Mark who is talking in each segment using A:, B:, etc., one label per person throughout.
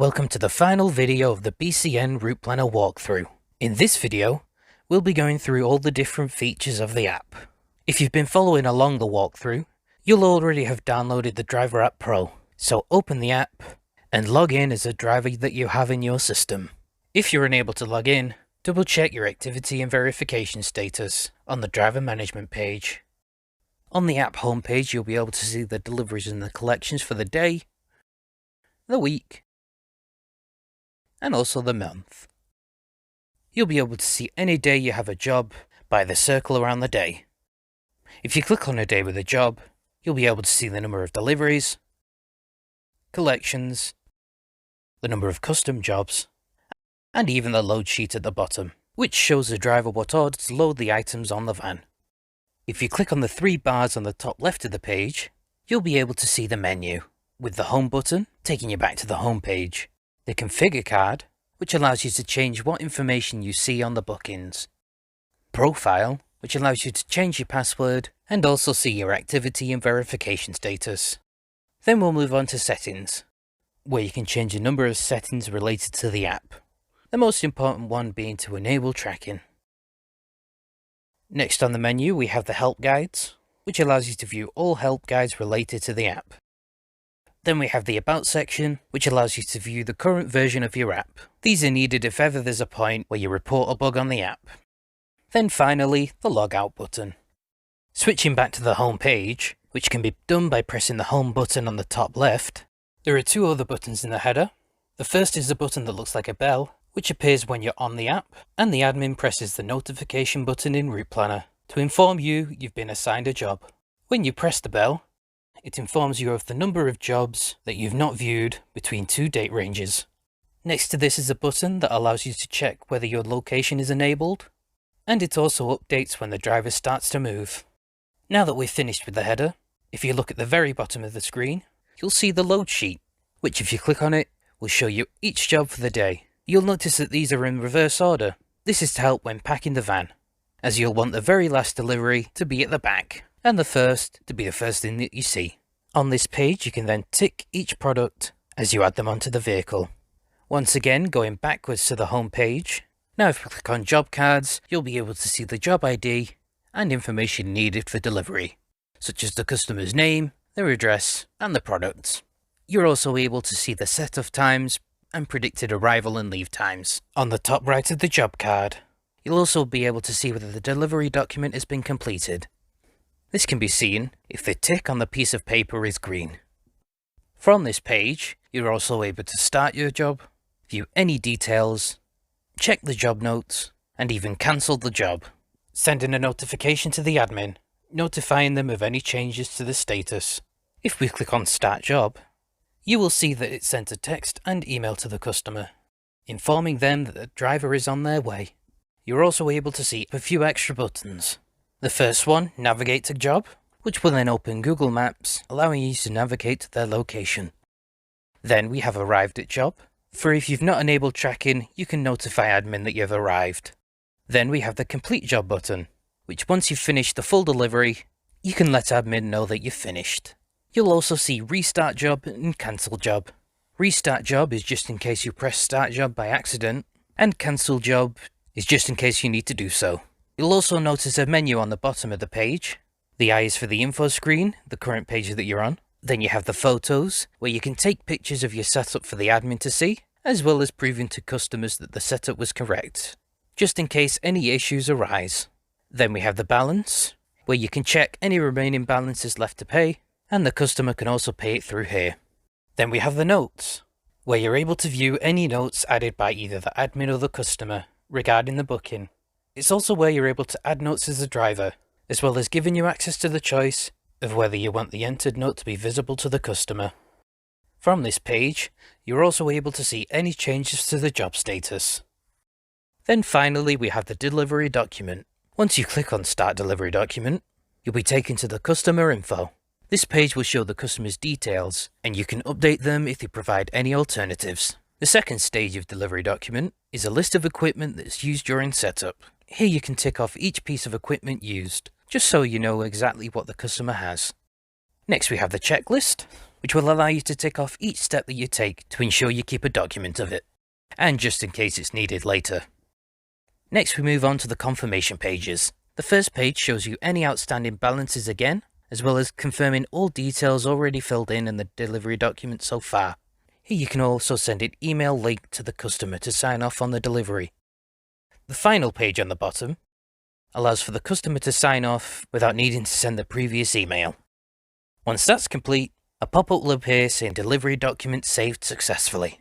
A: Welcome to the final video of the BCN Route Planner walkthrough. In this video, we'll be going through all the different features of the app. If you've been following along the walkthrough, you'll already have downloaded the Driver App Pro. So open the app and log in as a driver that you have in your system. If you're unable to log in, double check your activity and verification status on the driver management page. On the app homepage, you'll be able to see the deliveries and the collections for the day, the week, and also the month. You'll be able to see any day you have a job by the circle around the day. If you click on a day with a job, you'll be able to see the number of deliveries, collections, the number of custom jobs, and even the load sheet at the bottom, which shows the driver what order to load the items on the van. If you click on the three bars on the top left of the page, you'll be able to see the menu, with the home button taking you back to the home page, the configure card, which allows you to change what information you see on the bookings, profile, which allows you to change your password and also see your activity and verification status. Then we'll move on to settings, where you can change a number of settings related to the app, the most important one being to enable tracking. Next on the menu we have the help guides, which allows you to view all help guides related to the app. Then we have the About section, which allows you to view the current version of your app. These are needed if ever there's a point where you report a bug on the app. Then finally, the Log Out button. Switching back to the home page, which can be done by pressing the Home button on the top left, there are two other buttons in the header. The first is the button that looks like a bell, which appears when you're on the app, and the admin presses the notification button in Route Planner to inform you you've been assigned a job. When you press the bell, it informs you of the number of jobs that you've not viewed between two date ranges. Next to this is a button that allows you to check whether your location is enabled, and it also updates when the driver starts to move. Now that we've finished with the header, if you look at the very bottom of the screen, you'll see the load sheet, which if you click on it, will show you each job for the day. You'll notice that these are in reverse order. This is to help when packing the van, as you'll want the very last delivery to be at the back, and the first to be the first thing that you see. On this page you can then tick each product as you add them onto the vehicle. Once again, going backwards to the home page. Now if you click on job cards, you'll be able to see the job ID and information needed for delivery, such as the customer's name, their address, and the products. You're also able to see the set-off times and predicted arrival and leave times. On the top right of the job card, you'll also be able to see whether the delivery document has been completed. This can be seen if the tick on the piece of paper is green. From this page, you're also able to start your job, view any details, check the job notes, and even cancel the job, sending a notification to the admin, notifying them of any changes to the status. If we click on Start Job, you will see that it sent a text and email to the customer, informing them that the driver is on their way. You're also able to see a few extra buttons. The first one, Navigate to Job, which will then open Google Maps, allowing you to navigate to their location. Then we have Arrived at Job, for if you've not enabled tracking, you can notify admin that you've arrived. Then we have the Complete Job button, which once you've finished the full delivery, you can let admin know that you've finished. You'll also see Restart Job and Cancel Job. Restart Job is just in case you press Start Job by accident, and Cancel Job is just in case you need to do so. You'll also notice a menu on the bottom of the page. The I is for the info screen, the current page that you're on. Then you have the photos, where you can take pictures of your setup for the admin to see, as well as proving to customers that the setup was correct, just in case any issues arise. Then we have the balance, where you can check any remaining balances left to pay, and the customer can also pay it through here. Then we have the notes, where you're able to view any notes added by either the admin or the customer regarding the booking. It's also where you're able to add notes as a driver, as well as giving you access to the choice of whether you want the entered note to be visible to the customer. From this page, you're also able to see any changes to the job status. Then finally we have the delivery document. Once you click on Start Delivery Document, you'll be taken to the customer info. This page will show the customer's details, and you can update them if they provide any alternatives. The second stage of Delivery Document is a list of equipment that's used during setup. Here you can tick off each piece of equipment used, just so you know exactly what the customer has. Next we have the checklist, which will allow you to tick off each step that you take to ensure you keep a document of it, and just in case it's needed later. Next we move on to the confirmation pages. The first page shows you any outstanding balances again, as well as confirming all details already filled in the delivery document so far. Here you can also send an email link to the customer to sign off on the delivery. The final page on the bottom allows for the customer to sign off without needing to send the previous email. Once that's complete, a pop-up will appear saying delivery document saved successfully.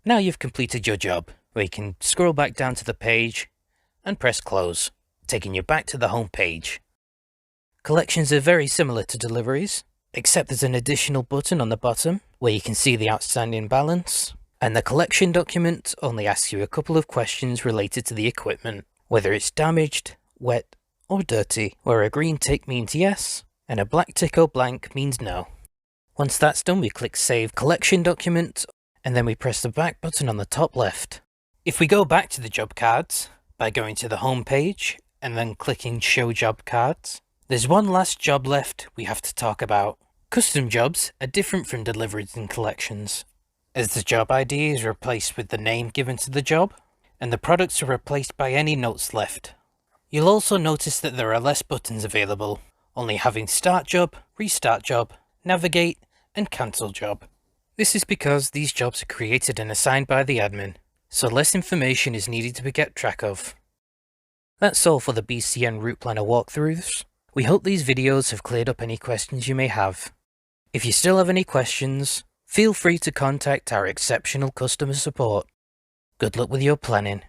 A: Now you've completed your job, where you can scroll back down to the page and press close, taking you back to the home page. Collections are very similar to deliveries, except there's an additional button on the bottom where you can see the outstanding balance, and the collection document only asks you a couple of questions related to the equipment, whether it's damaged, wet or dirty, where a green tick means yes and a black tick or blank means no. Once that's done, we click Save Collection Document and then we press the back button on the top left. If we go back to the job cards by going to the home page and then clicking Show Job Cards, there's one last job left we have to talk about. Custom jobs are different from deliveries and collections, as the job ID is replaced with the name given to the job, and the products are replaced by any notes left. You'll also notice that there are less buttons available, only having Start Job, Restart Job, Navigate, and Cancel Job. This is because these jobs are created and assigned by the admin, so less information is needed to be kept track of. That's all for the BCN Route Planner walkthroughs. We hope these videos have cleared up any questions you may have. If you still have any questions, feel free to contact our exceptional customer support. Good luck with your planning.